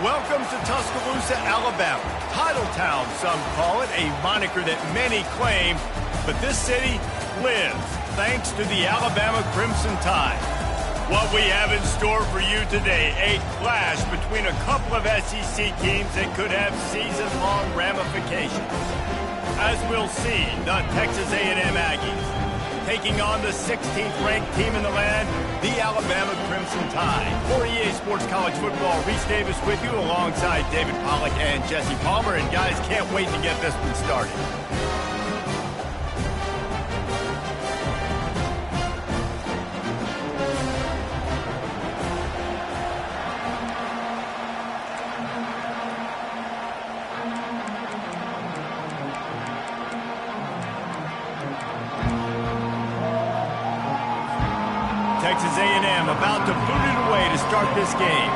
Welcome to Tuscaloosa, Alabama. Titletown, some call it, a moniker that many claim, but this city lives thanks to the Alabama Crimson Tide. What we have in store for you today, a clash between a couple of SEC teams that could have season-long ramifications. As we'll see, the Texas A&M Aggies taking on the 16th-ranked team in the land, the Alabama Crimson Tide. For EA Sports College Football, Reese Davis with you alongside David Pollack and Jesse Palmer. And guys, can't wait to get this one started. Texas A&M about to boot it away to start this game.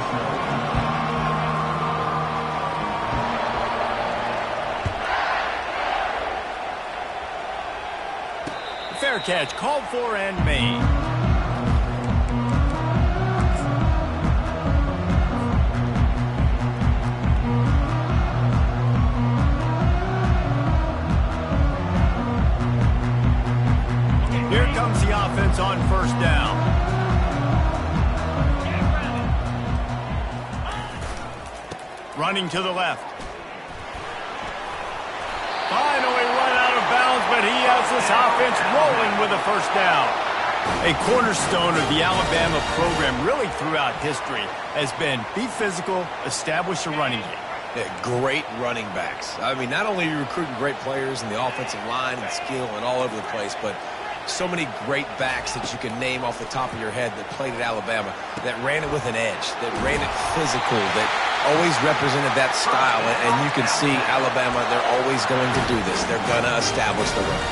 Fair catch called for and made. Here comes the offense on first down. Running to the left. Finally run out of bounds, but he has this offense rolling with a first down. A cornerstone of the Alabama program really throughout history has been be physical, establish a running game. Yeah, great running backs. I mean, not only are you recruiting great players in the offensive line and skill and all over the place, but so many great backs that you can name off the top of your head that played at Alabama, that ran it with an edge, that ran it physical, that always represented that style. And you can see Alabama, they're always going to do this. They're going to establish the run.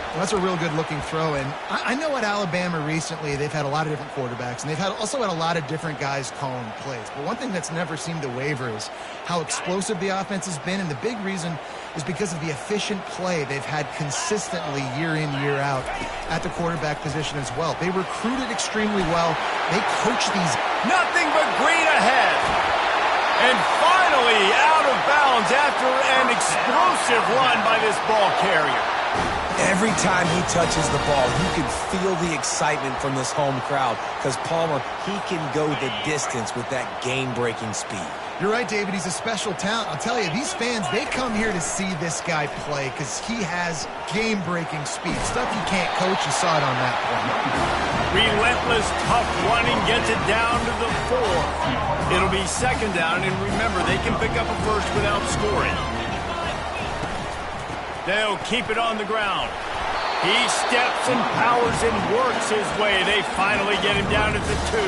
Well, that's a real good-looking throw. And I know at Alabama recently they've had a lot of different quarterbacks, and they've also had a lot of different guys calling plays. But one thing that's never seemed to waver is how explosive the offense has been, and the big reason is because of the efficient play they've had consistently year in, year out at the quarterback position as well. They recruited extremely well. They coach these. Nothing but green ahead. And finally out of bounds after an explosive run by this ball carrier. Every time he touches the ball, you can feel the excitement from this home crowd because Palmer, he can go the distance with that game-breaking speed. You're right, David. He's a special talent. I'll tell you, these fans, they come here to see this guy play because he has game-breaking speed. Stuff you can't coach. You saw it on that play. Relentless, tough running gets it down to the 4. It'll be second down, and remember, they can pick up a first without scoring. They'll keep it on the ground. He steps and powers and works his way. They finally get him down at the 2.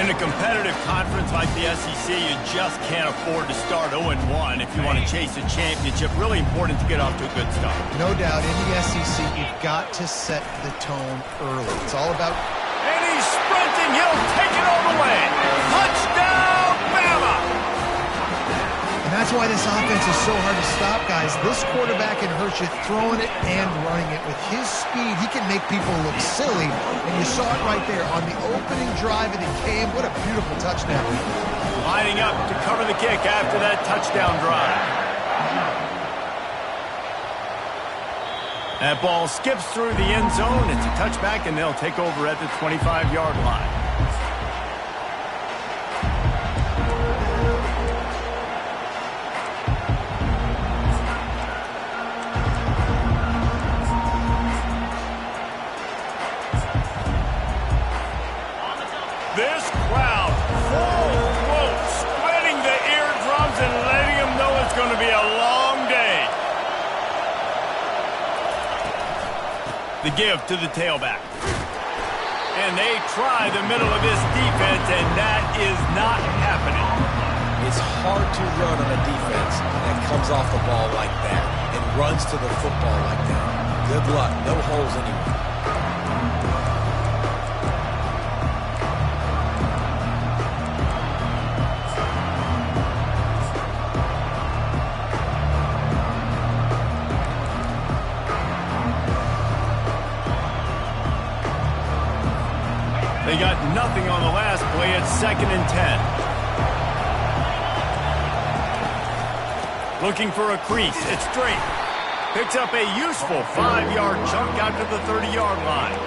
In a competitive conference like the SEC, you just can't afford to start 0-1 if you want to chase a championship. Really important to get off to a good start. No doubt, in the SEC, you've got to set the tone early. It's all about... And he's sprinting. He'll take it all the way. Touchdown, Bama! And that's why this offense is so hard to stop, guys. This quarterback can hurt you throwing it and running it. With his speed, he can make people look silly. And you saw it right there on the opening drive of the game. What a beautiful touchdown. Lining up to cover the kick after that touchdown drive. That ball skips through the end zone. It's a touchback, and they'll take over at the 25-yard line. This crowd, full throat, splitting the eardrums and letting them know it's going to be a long day. The give to the tailback. And they try the middle of this defense, and that is not happening. It's hard to run on a defense that comes off the ball like that and runs to the football like that. Good luck. No holes anywhere. They got nothing on the last play. It's 2nd and 10. Looking for a crease. It's straight. Picks up a useful 5-yard chunk out to the 30-yard line.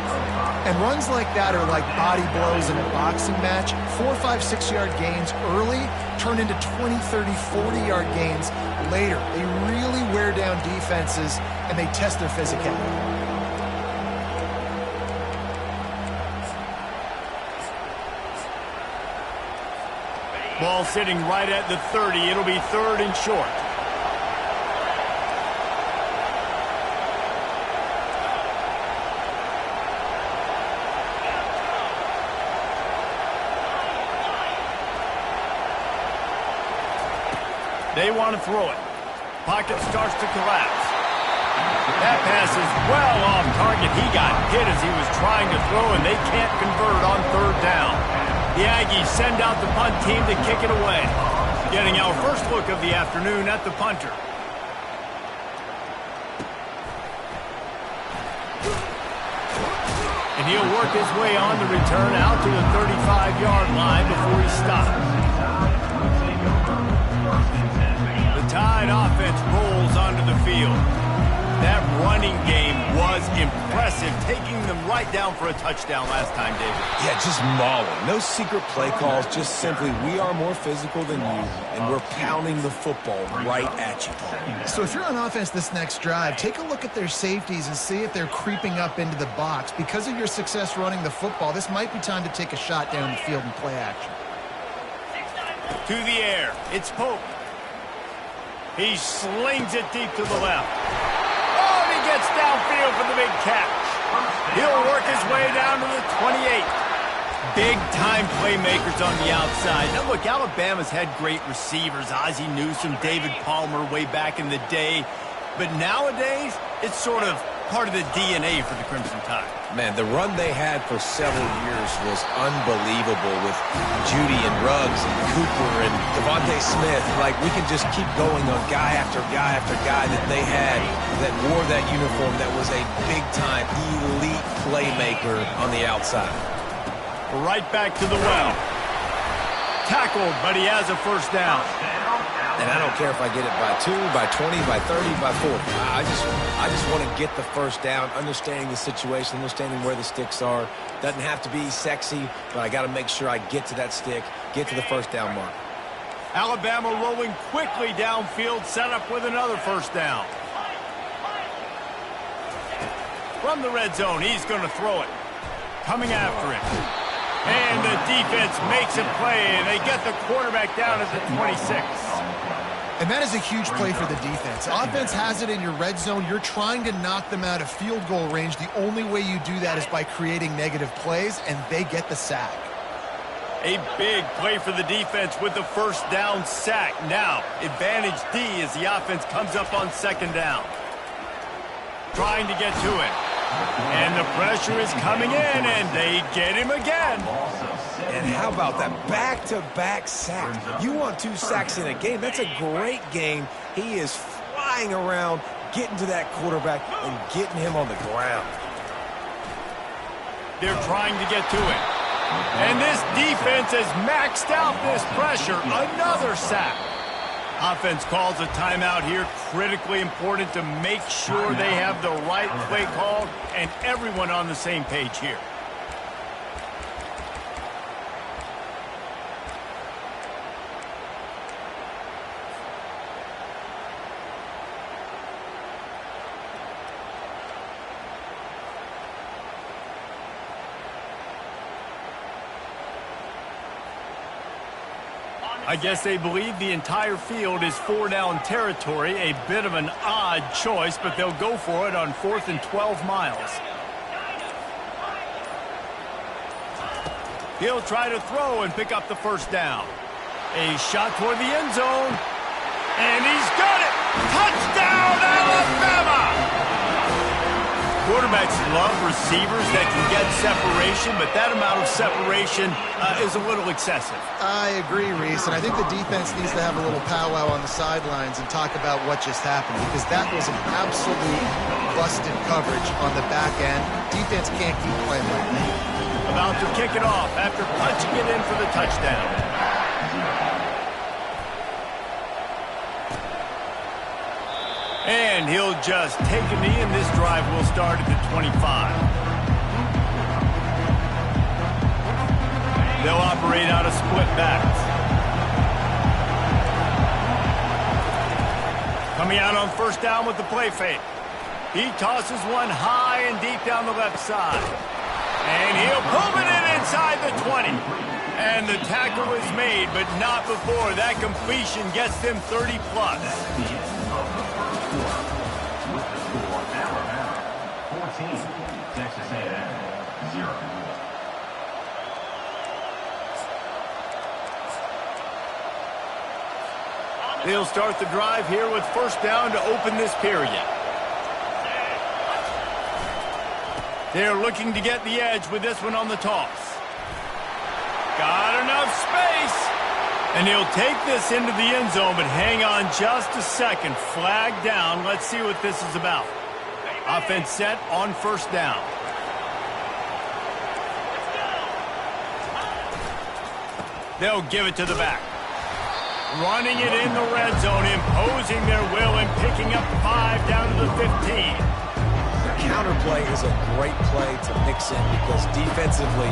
And runs like that are like body blows in a boxing match. 4, 5, 6-yard gains early turn into 20, 30, 40-yard gains later. They really wear down defenses, and they test their physicality. Ball sitting right at the 30. It'll be 3rd and short. They want to throw it. Pocket starts to collapse. That pass is well off target. He got hit as he was trying to throw, and they can't convert on 3rd down. The Aggies send out the punt team to kick it away. Getting our first look of the afternoon at the punter. And he'll work his way on the return out to the 35-yard line before he stops. Tide offense rolls onto the field. That running game was impressive, taking them right down for a touchdown last time, David. Yeah, just mauling. No secret play calls, just simply we are more physical than you, and we're pounding the football right at you. So if you're on offense this next drive, take a look at their safeties and see if they're creeping up into the box. Because of your success running the football, this might be time to take a shot down the field and play action. To the air. It's Pope. He slings it deep to the left. Oh, and he gets downfield for the big catch. He'll work his way down to the 28. Big-time playmakers on the outside. Now, look, Alabama's had great receivers. Ozzie Newsome, David Palmer way back in the day. But nowadays, it's sort of part of the DNA for the Crimson Tide. Man, the run they had for several years was unbelievable with Judy and Ruggs and Cooper and Devontae Smith. Like, we can just keep going on guy after guy after guy that they had that wore that uniform that was a big-time elite playmaker on the outside. Right back to the well. Tackled, but he has a first down. And I don't care if I get it by 2, by 20, by 30, by 40. I just want to get the first down, understanding the situation, understanding where the sticks are. Doesn't have to be sexy, but I got to make sure I get to that stick, get to the first down mark. Alabama rolling quickly downfield, set up with another first down. From the red zone, he's going to throw it. Coming after him. And the defense makes a play, and they get the quarterback down at the 26. And that is a huge play for the defense. Offense has it in your red zone. You're trying to knock them out of field goal range. The only way you do that is by creating negative plays, and they get the sack. A big play for the defense with the first down sack. Now, advantage D as the offense comes up on 2nd down. Trying to get to it. And the pressure is coming in, and they get him again. And how about that back-to-back sack? You want 2 sacks in a game. That's a great game. He is flying around, getting to that quarterback and getting him on the ground. They're trying to get to it. And this defense has maxed out this pressure. Another sack. Offense calls a timeout here. Critically important to make sure they have the right play called and everyone on the same page here. I guess they believe the entire field is 4-down territory. A bit of an odd choice, but they'll go for it on 4th and 12 miles. He'll try to throw and pick up the first down. A shot toward the end zone. And he's got it! Touchdown, Alabama! Quarterbacks love receivers that can get separation, but that amount of separation is a little excessive. I agree, Reese, and I think the defense needs to have a little powwow on the sidelines and talk about what just happened, because that was an absolute busted coverage on the back end. Defense can't keep playing like that. About to kick it off after punching it in for the touchdown. And he'll just take a knee, and this drive will start at the 25. They'll operate out of split backs. Coming out on first down with the play fake. He tosses one high and deep down the left side. And he'll pull it in inside the 20. And the tackle is made, but not before that completion gets them 30-plus. Texas A&M 0. They'll start the drive here with first down to open this period. They're looking to get the edge with this one on the toss. Got enough space. And he'll take this into the end zone, but hang on just a second. Flag down. Let's see what this is about. Offense set on first down. They'll give it to the back. Running it in the red zone, imposing their will and picking up 5 down to the 15. Counter play is a great play to mix in because defensively,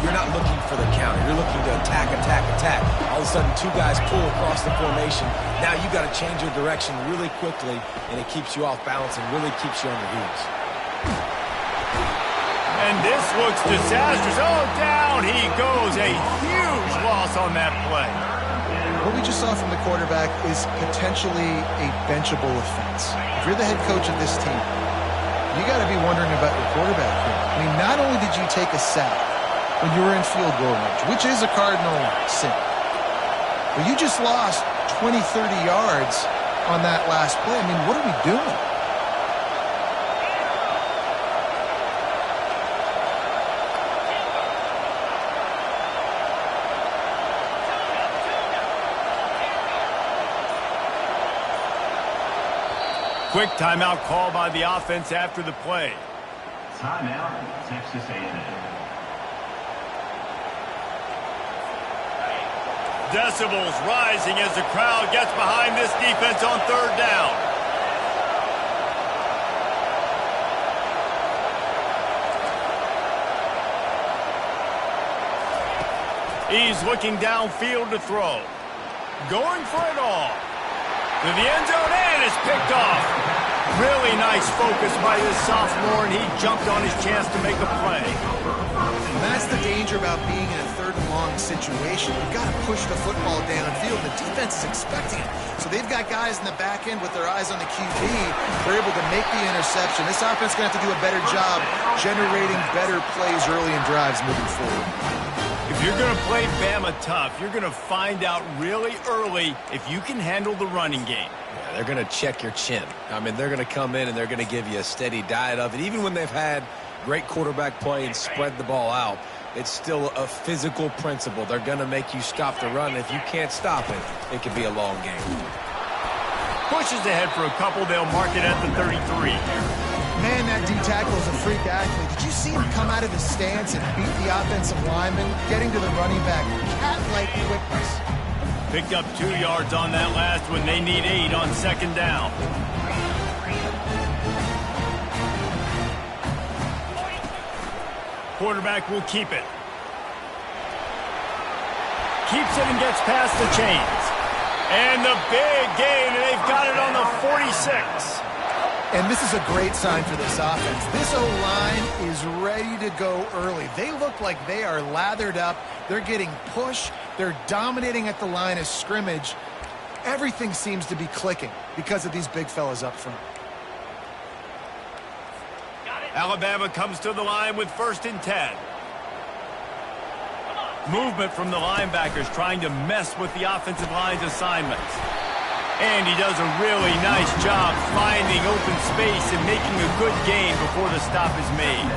you're not looking for the counter. You're looking to attack, attack, attack. All of a sudden, 2 guys pull across the formation. Now you got to change your direction really quickly, and it keeps you off balance and really keeps you on your heels. And this looks disastrous. Oh, down he goes. A huge loss on that play. What we just saw from the quarterback is potentially a benchable offense. If you're the head coach of this team, you got to be wondering about your quarterback here. I mean, not only did you take a sack when you were in field goal range, which is a cardinal sin, but you just lost 20, 30 yards on that last play. I mean, what are we doing? Quick timeout call by the offense after the play. Timeout, Texas A&M. Decibels rising as the crowd gets behind this defense on third down. He's looking downfield to throw. Going for it all. To the end zone, and it's picked off. Really nice focus by this sophomore, and he jumped on his chance to make a play. And that's the danger about being in a third and long situation. You've got to push the football downfield. The defense is expecting it. So they've got guys in the back end with their eyes on the QB. They're able to make the interception. This offense is going to have to do a better job generating better plays early in drives moving forward. If you're going to play Bama tough, you're going to find out really early if you can handle the running game. Yeah, they're going to check your chin. I mean, they're going to come in and they're going to give you a steady diet of it. Even when they've had great quarterback play and spread the ball out, it's still a physical principle. They're going to make you stop the run. If you can't stop it, it could be a long game. Pushes ahead for a couple. They'll mark it at the 33. Man, that D-tackle is a freak athlete. Did you see him come out of his stance and beat the offensive lineman, getting to the running back? Cat-like quickness. Picked up 2 yards on that last one. They need 8 on second down. Quarterback will keep it. Keeps it and gets past the chains. And the big gain, and they've got it on the 46. And this is a great sign for this offense. This O-line is ready to go early. They look like they are lathered up. They're getting pushed. They're dominating at the line of scrimmage. Everything seems to be clicking because of these big fellas up front. Alabama comes to the line with 1st and 10. Movement from the linebackers trying to mess with the offensive line's assignments. And he does a really nice job finding open space and making a good gain before the stop is made.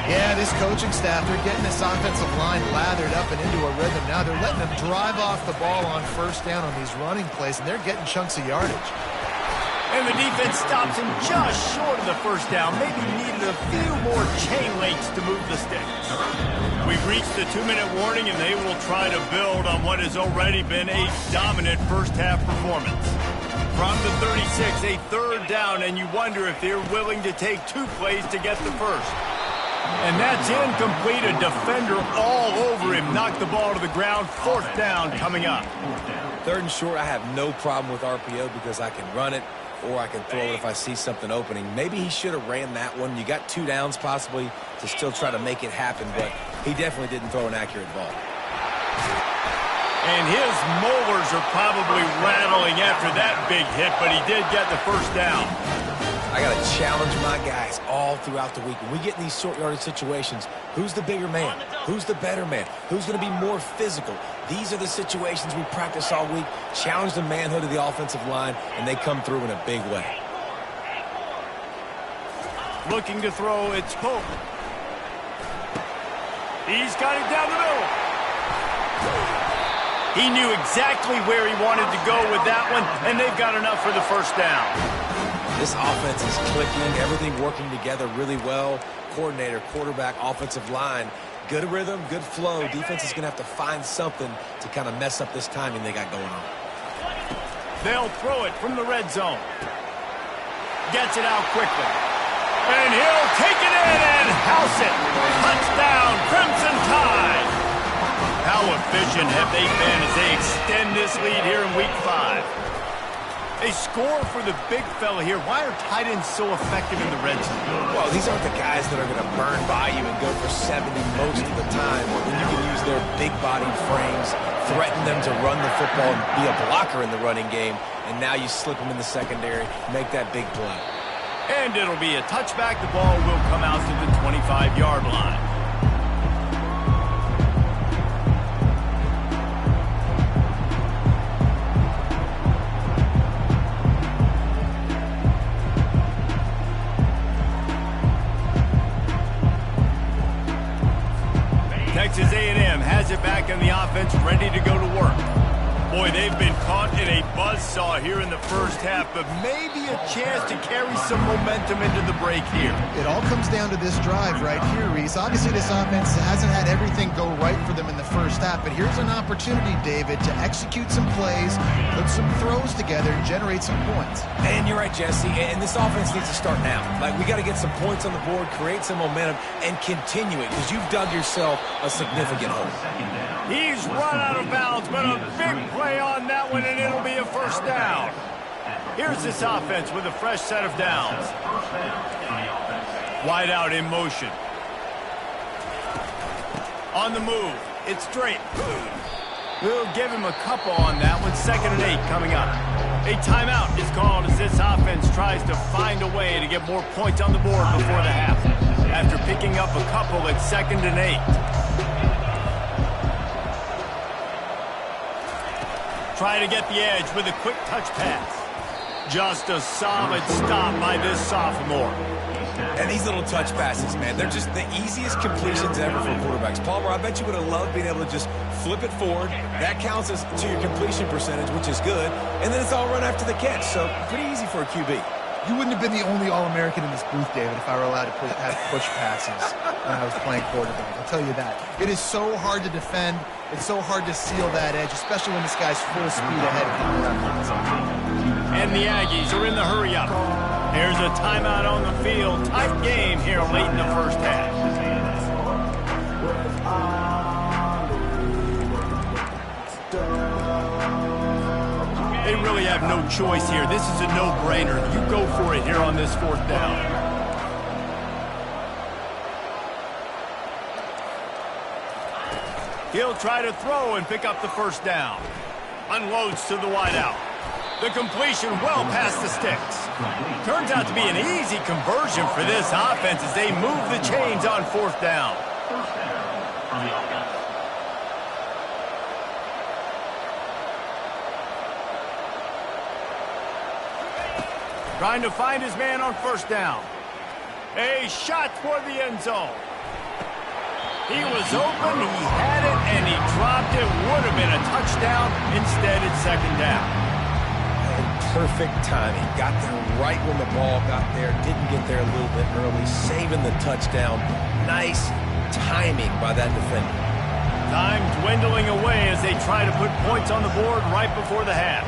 Yeah, this coaching staff, they're getting this offensive line lathered up and into a rhythm now. They're letting them drive off the ball on first down on these running plays, and they're getting chunks of yardage. And the defense stops him just short of the first down. Maybe needed a few more chain links to move the sticks. We've reached the 2-minute warning, and they will try to build on what has already been a dominant first-half performance. From the 36, a third down, and you wonder if they're willing to take 2 plays to get the first. And that's incomplete. A defender all over him. Knocked the ball to the ground. 4th down coming up. 3rd and short, I have no problem with RPO because I can run it or I can throw it if I see something opening. Maybe he should have ran that one. You got 2 downs possibly to still try to make it happen, but he definitely didn't throw an accurate ball. And his molars are probably rattling after that big hit, but he did get the first down. I got to challenge my guys all throughout the week. When we get in these short yardage situations, who's the bigger man? Who's the better man? Who's going to be more physical? These are the situations we practice all week. Challenge the manhood of the offensive line, and they come through in a big way. Looking to throw, it's Pope. He's got it down the middle. He knew exactly where he wanted to go with that one, and they've got enough for the first down. This offense is clicking, everything working together really well. Coordinator, quarterback, offensive line, good rhythm, good flow. Defense is going to have to find something to kind of mess up this timing they got going on. They'll throw it from the red zone. Gets it out quickly. And he'll take it in and house it. Touchdown, Crimson Tide. How efficient have they been as they extend this lead here in Week 5? A score for the big fella here. Why are tight ends so effective in the red zone? Well, these aren't the guys that are going to burn by you and go for 70 most of the time. When you can use their big-bodied frames, threaten them to run the football and be a blocker in the running game, and now you slip them in the secondary, make that big play. And it'll be a touchback. The ball will come out to the 25-yard line. Texas A&M has it back in the offense, ready to go to work. Boy, they've been caught in a buzzsaw here in the first half, but maybe a chance to carry some momentum into the break here. It all comes down to this drive right here, Reese. Obviously, this offense hasn't had everything go right for them in the first half, but here's an opportunity, David, to execute some plays, put some throws together, and generate some points. And you're right, Jesse, and this offense needs to start now. Like, we got to get some points on the board, create some momentum, and continue it, because you've dug yourself a significant hole. He's run out of bounds, but a big play on that one, and it'll be a first down. Here's this offense with a fresh set of downs. Wide out in motion. On the move. It's Drake. We'll give him a couple on that one. 2nd and 8 coming up. A timeout is called as this offense tries to find a way to get more points on the board before the half. After picking up a couple at 2nd and 8. Try to get the edge with a quick touch pass. Just a solid stop by this sophomore. And these little touch passes, man, they're just the easiest completions ever for quarterbacks. Palmer, I bet you would have loved being able to just flip it forward. That counts as to your completion percentage, which is good. And then it's all run after the catch, so pretty easy for a QB. You wouldn't have been the only All-American in this booth, David, if I were allowed to have push passes when I was playing quarterback. I'll tell you that. It is so hard to defend. It's so hard to seal that edge, especially when this guy's full speed ahead of you. And the Aggies are in the hurry-up. There's a timeout on the field. Tight game here late in the first half. They really have no choice here. This is a no-brainer. You go for it here on this 4th down. He'll try to throw and pick up the first down. Unloads to the wideout. The completion well past the sticks. Turns out to be an easy conversion for this offense as they move the chains on 4th down. Trying to find his man on 1st down. A shot toward the end zone. He was open, he had it, and he dropped it. Would have been a touchdown. Instead, it's 2nd down. And perfect timing. Got there right when the ball got there. Didn't get there a little bit early. Saving the touchdown. Nice timing by that defender. Time dwindling away as they try to put points on the board right before the half.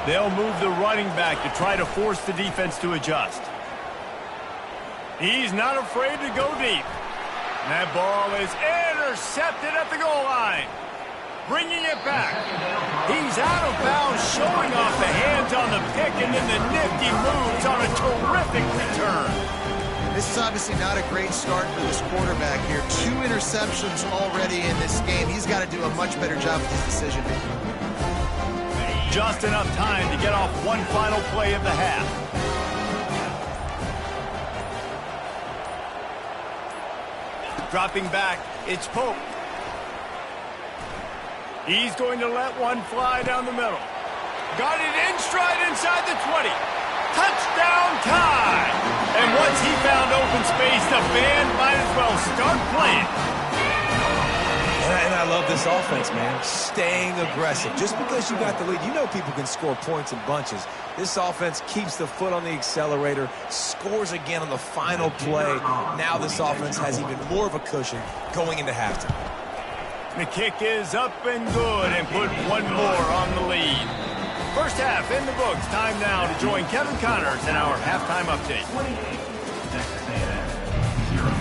They'll move the running back to try to force the defense to adjust. He's not afraid to go deep. And that ball is intercepted at the goal line. Bringing it back. He's out of bounds, showing off the hands on the pick, and then the nifty moves on a terrific return. This is obviously not a great start for this quarterback here. 2 interceptions already in this game. He's got to do a much better job with his decision making. Just enough time to get off one final play of the half. Dropping back, it's Pope. He's going to let one fly down the middle. Got it in stride inside the 20. Touchdown time! And once he found open space, the band might as well start playing. And I love this offense, man. Staying aggressive. Just because you got the lead, you know people can score points in bunches. This offense keeps the foot on the accelerator, scores again on the final play. Now this offense has even more of a cushion going into halftime. The kick is up and good, and put one more on the lead. First half in the books. Time now to join Kevin Connors in our halftime update. Texas A&M 0.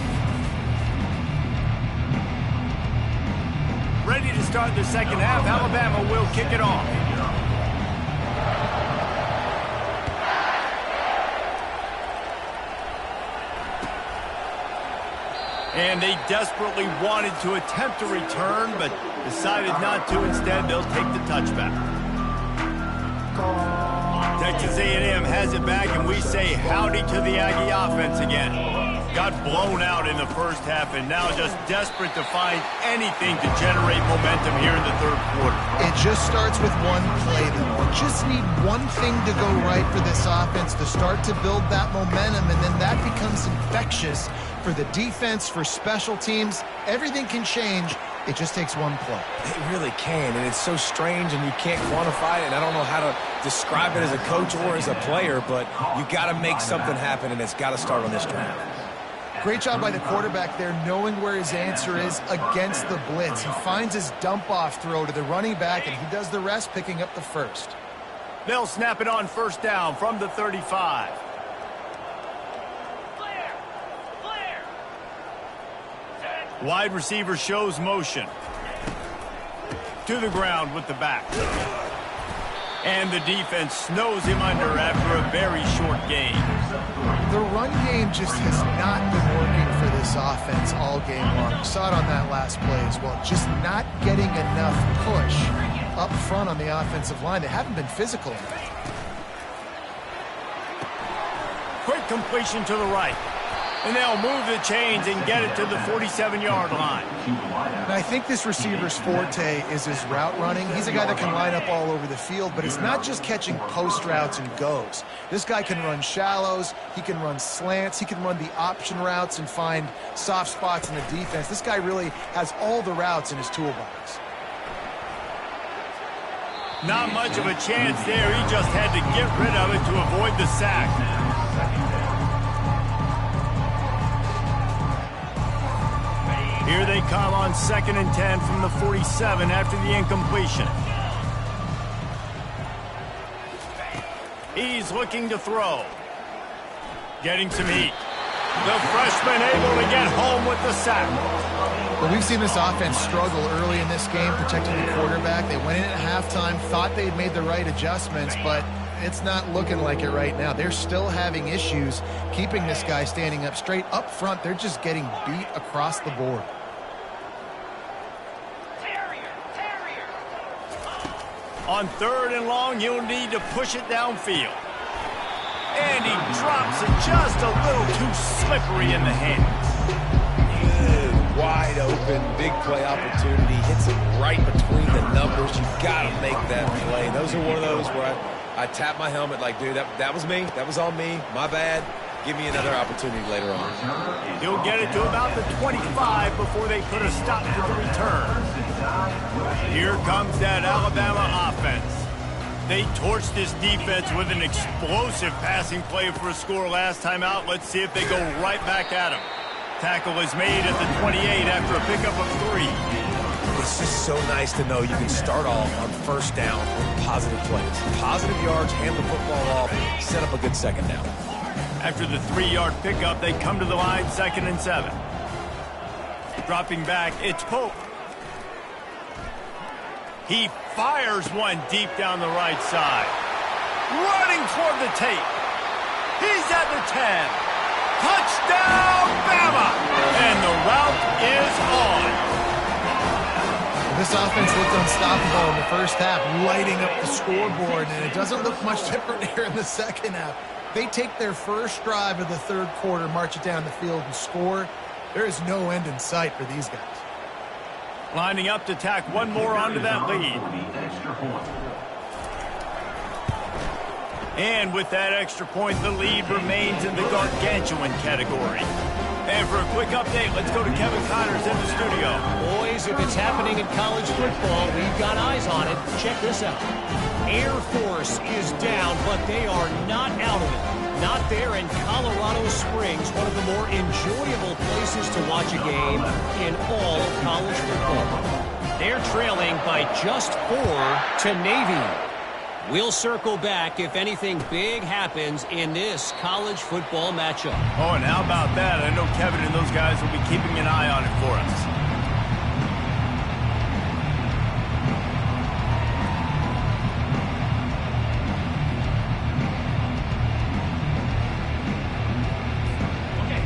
Ready to start the second half. Alabama will kick it off. And they desperately wanted to attempt a return, but decided not to. Instead, they'll take the touchback. Texas A&M has it back, and we say howdy to the Aggie offense again. Got blown out in the first half, and now just desperate to find anything to generate momentum here in the third quarter. It just starts with one play, though. You just need one thing to go right for this offense to start to build that momentum, and then that becomes infectious for the defense, for special teams. Everything can change. It just takes one play. It really can, and it's so strange, and you can't quantify it, and I don't know how to describe it as a coach or as a player, but you got to make something happen, and it's got to start on this drive. Great job by the quarterback there, knowing where his answer is against the blitz. He finds his dump-off throw to the running back, and he does the rest, picking up the first. They'll snap it on first down from the 35. Wide receiver shows motion. To the ground with the back. And the defense snows him under after a very short gain. The run game just has not been working for this offense all game long. We saw it on that last play as well. Just not getting enough push up front on the offensive line. They haven't been physical enough. Quick completion to the right. And they'll move the chains and get it to the 47-yard line. And I think this receiver's forte is his route running. He's a guy that can line up all over the field, but it's not just catching post routes and goes. This guy can run shallows, he can run slants, he can run the option routes and find soft spots in the defense. This guy really has all the routes in his toolbox. Not much of a chance there. He just had to get rid of it to avoid the sack. Here they come on 2nd and 10 from the 47 after the incompletion. He's looking to throw. Getting some heat. The freshman able to get home with the sack. Well, we've seen this offense struggle early in this game, protecting the quarterback. They went in at halftime, thought they'd made the right adjustments, but it's not looking like it right now. They're still having issues keeping this guy standing up straight. Up front, they're just getting beat across the board. On 3rd and long, he'll need to push it downfield. And he drops it just a little too slippery in the hands. Good, wide open, big play opportunity. Hits it right between the numbers. You got to make that play. Those are one of those where I tap my helmet like, dude, that was me. That was on me. My bad. Give me another opportunity later on. He'll get it to about the 25 before they put a stop to the return. Here comes that Alabama offense. They torched this defense with an explosive passing play for a score last time out. Let's see if they go right back at him. Tackle is made at the 28 after a pickup of 3. It's just so nice to know you can start off on first down with positive plays. Positive yards, hand the football off, set up a good second down. After the 3-yard pickup, they come to the line, 2nd and 7. Dropping back, it's Pope. He fires one deep down the right side. Running toward the tape. He's at the 10. Touchdown, Bama! And the route is on. This offense looked unstoppable in the first half, lighting up the scoreboard, and it doesn't look much different here in the second half. They take their first drive of the third quarter, march it down the field, and score. There is no end in sight for these guys. Lining up to tack one more onto that lead. And with that extra point, the lead remains in the gargantuan category. And for a quick update, let's go to Kevin Connors in the studio. Boys, if it's happening in college football, we've got eyes on it. Check this out. Air Force is down, but they are not out of it. Not there in Colorado Springs, one of the more enjoyable places to watch a game in all of college football. They're trailing by just 4 to Navy. We'll circle back if anything big happens in this college football matchup. Oh, and how about that? I know Kevin and those guys will be keeping an eye on it for us.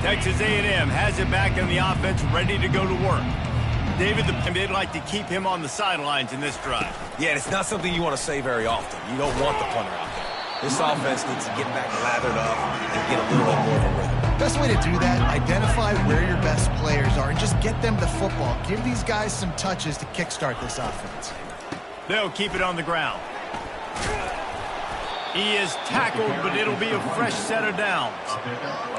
Texas A&M has it back in the offense, ready to go to work. David, they'd like to keep him on the sidelines in this drive. Yeah, and it's not something you want to say very often. You don't want the punter out there. This offense needs to get back lathered up and get a little bit more of a rhythm. Best way to do that, identify where your best players are and just get them the football. Give these guys some touches to kickstart this offense. They'll keep it on the ground. He is tackled, but it'll be a fresh set of downs.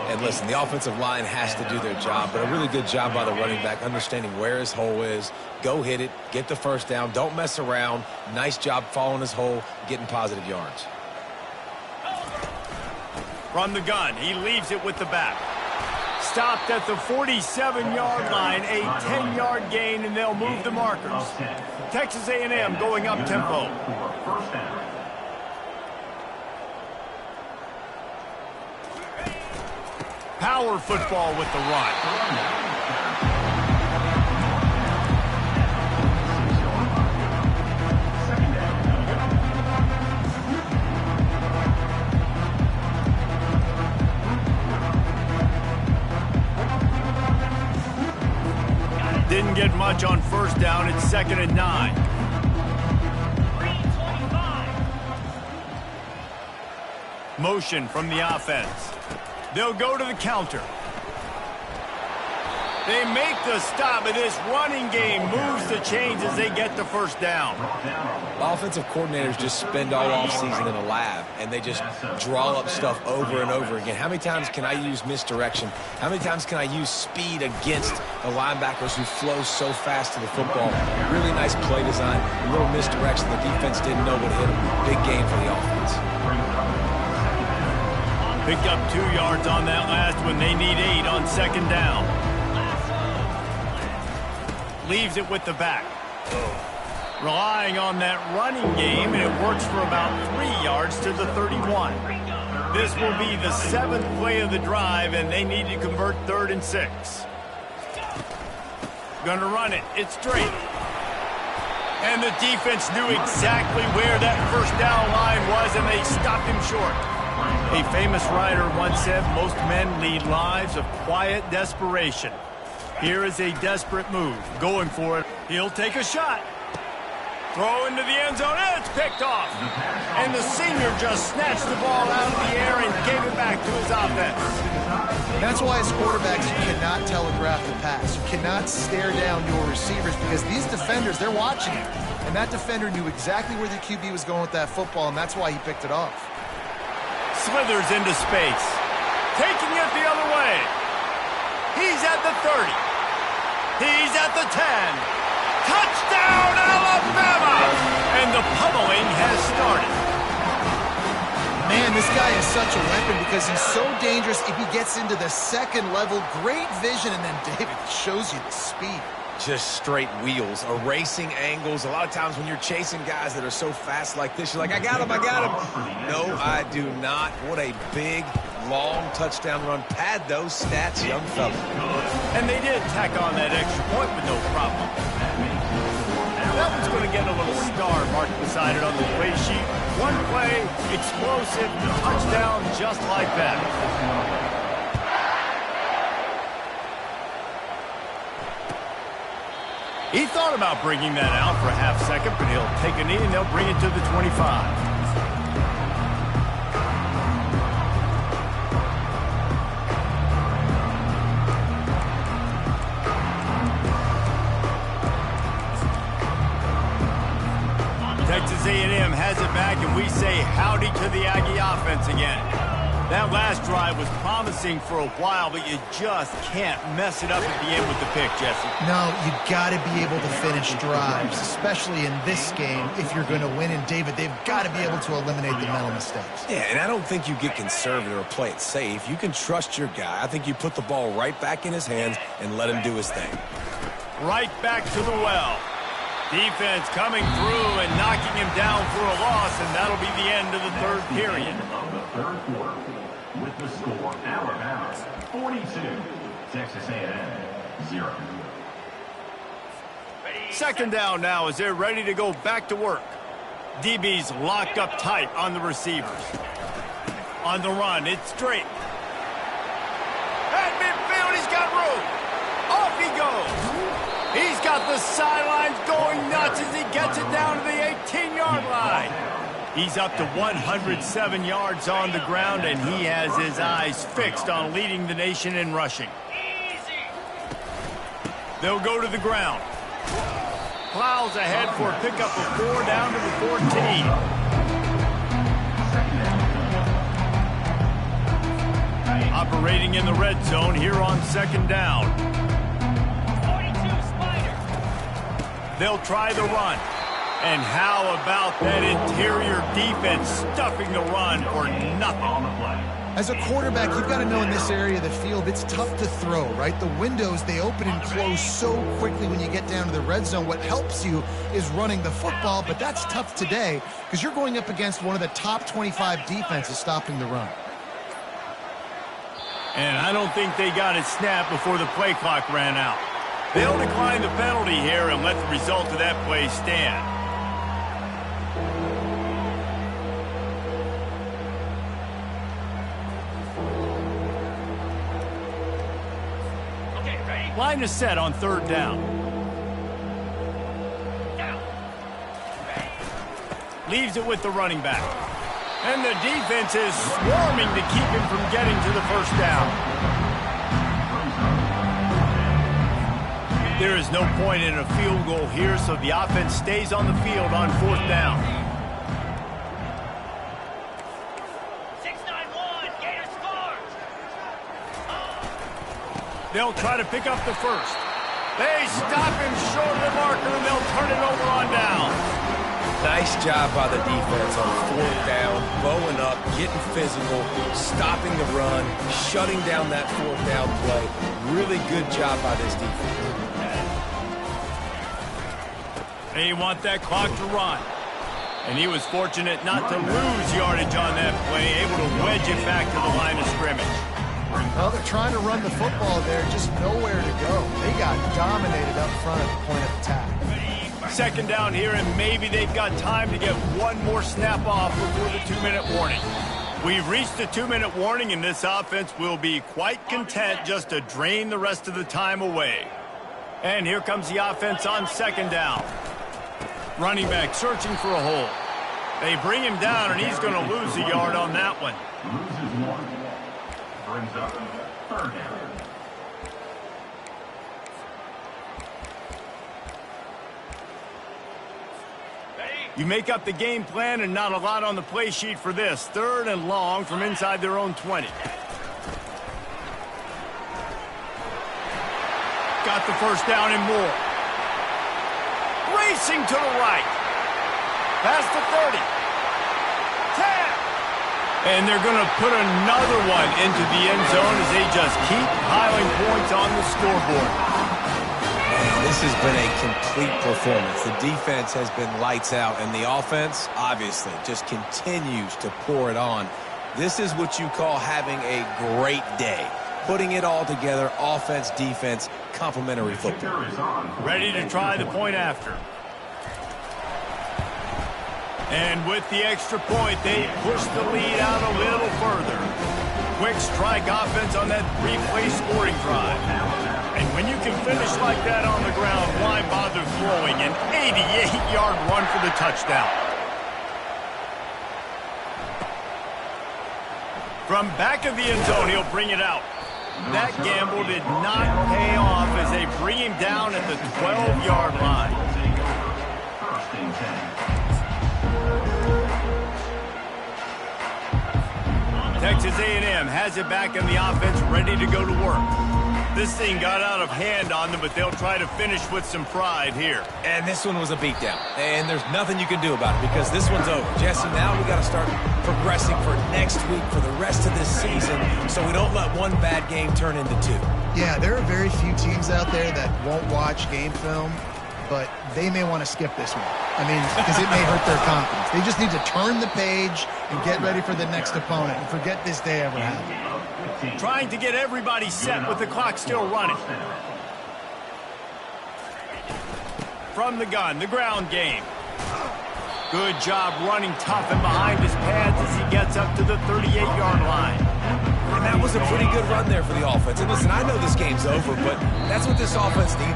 And listen, the offensive line has to do their job, but a really good job by the running back, understanding where his hole is. Go hit it, get the first down, don't mess around. Nice job following his hole, getting positive yards. From the gun, he leaves it with the back. Stopped at the 47-yard line, a 10-yard gain, and they'll move the markers. Texas A&M going up tempo. Power football with the run. Didn't get much on first down. It's 2nd and 9. Motion from the offense. They'll go to the counter. They make the stop, and this running game moves the chains as they get the first down. Offensive coordinators just spend all offseason in a lab, and they just draw up stuff over and over again. How many times can I use misdirection? How many times can I use speed against the linebackers who flow so fast to the football? Really nice play design, a little misdirection. The defense didn't know what hit them. Big game for the offense. Picked up 2 yards on that last one. They need 8 on 2nd down. Leaves it with the back. Relying on that running game, and it works for about 3 yards to the 31. This will be the 7th play of the drive, and they need to convert 3rd and 6. Gonna run it. It's straight. And the defense knew exactly where that first down line was, and they stopped him short. A famous writer once said, most men lead lives of quiet desperation. Here is a desperate move. Going for it. He'll take a shot. Throw into the end zone, and it's picked off. And the senior just snatched the ball out of the air and gave it back to his offense. That's why as quarterbacks, you cannot telegraph the pass. You cannot stare down your receivers because these defenders, they're watching you. And that defender knew exactly where the QB was going with that football, and that's why he picked it off. Slithers into space. Taking it the other way. He's at the 30. He's at the 10. Touchdown, Alabama! And the pummeling has started. Man, this guy is such a weapon because he's so dangerous if he gets into the second level. Great vision, and then David shows you the speed. Just straight wheels, erasing angles. A lot of times when you're chasing guys that are so fast like this, you're like, I got him, I got him. No, I do not. What a big, long touchdown run. Pad those stats, young fella. And they did tack on that extra point with no problem. That one's going to get a little star marked beside it on the play sheet. One play, explosive, touchdown just like that. He thought about bringing that out for a half second, but he'll take a knee and they'll bring it to the 25. Texas A&M has it back, and we say howdy to the Aggie offense again. That last drive was promising for a while, but you just can't mess it up at the end with the pick, Jesse. No, you got to be able to finish drives, especially in this game if you're going to win. And, David, they've got to be able to eliminate the mental mistakes. Yeah, and I don't think you get conservative or play it safe. You can trust your guy. I think you put the ball right back in his hands and let him do his thing. Right back to the well. Defense coming through and knocking him down for a loss, and that'll be the end of the third period. Of the third quarter, with the score, Alabama 42, Texas A&M 0. Second down now as they're ready to go back to work. DB's locked up tight on the receivers. On the run, it's Drake. At midfield, he's got room. Off he goes. He's got the sidelines going nuts as he gets it down to the 18-yard line. He's up to 107 yards on the ground, and he has his eyes fixed on leading the nation in rushing. They'll go to the ground. Plows ahead for a pickup of 4 down to the 14. Operating in the red zone here on second down. They'll try the run. And how about that interior defense stuffing the run for nothing? As a quarterback, you've got to know in this area of the field, it's tough to throw, right? The windows, they open and close so quickly when you get down to the red zone. What helps you is running the football, but that's tough today because you're going up against one of the top 25 defenses stopping the run. And I don't think they got it snapped before the play clock ran out. They'll decline the penalty here and let the result of that play stand. Okay, ready? Line is set on third down. Leaves it with the running back. And the defense is swarming to keep him from getting to the first down. There is no point in a field goal here, so the offense stays on the field on fourth down. 6-9-1, Gator scores! They'll try to pick up the first. They stop him short of the marker, and they'll turn it over on down. Nice job by the defense on fourth down, bowing up, getting physical, stopping the run, shutting down that fourth down play. Really good job by this defense. They want that clock to run. And he was fortunate not to lose yardage on that play, able to wedge it back to the line of scrimmage. Well, they're trying to run the football there, just nowhere to go. They got dominated up front at the point of attack. Second down here, and maybe they've got time to get one more snap off before the 2-minute warning. We've reached the 2-minute warning, and this offense will be quite content just to drain the rest of the time away. And here comes the offense on second down. Running back searching for a hole. They bring him down, and he's going to lose a yard on that one. Loses 1. Brings up third down. You make up the game plan and not a lot on the play sheet for this. Third and long from inside their own 20. Got the first down and more. Racing to the right. Past the 30. 10. And they're going to put another one into the end zone as they just keep piling points on the scoreboard. Man, this has been a complete performance. The defense has been lights out, and the offense, obviously, just continues to pour it on. This is what you call having a great day. Putting it all together, offense, defense, complementary football. Ready to try the point after. And with the extra point, they push the lead out a little further. Quick strike offense on that three-play scoring drive. And when you can finish like that on the ground, why bother throwing an 88-yard run for the touchdown? From back of the end zone, he'll bring it out. That gamble did not pay off as they bring him down at the 12-yard line. Texas A&M has it back in the offense, ready to go to work. This thing got out of hand on them, but they'll try to finish with some pride here. And this one was a beatdown. And there's nothing you can do about it because this one's over. Jesse, now we got to start progressing for next week for the rest of this season so we don't let one bad game turn into two. Yeah, there are very few teams out there that won't watch game film, but they may want to skip this one. I mean, because it may hurt their confidence. They just need to turn the page and get ready for the next opponent and forget this day ever happened. Trying to get everybody set with the clock still running. From the gun, the ground game. Good job running tough and behind his pads as he gets up to the 38-yard line. And that was a pretty good run there for the offense. And listen, I know this game's over, but that's what this offense needs.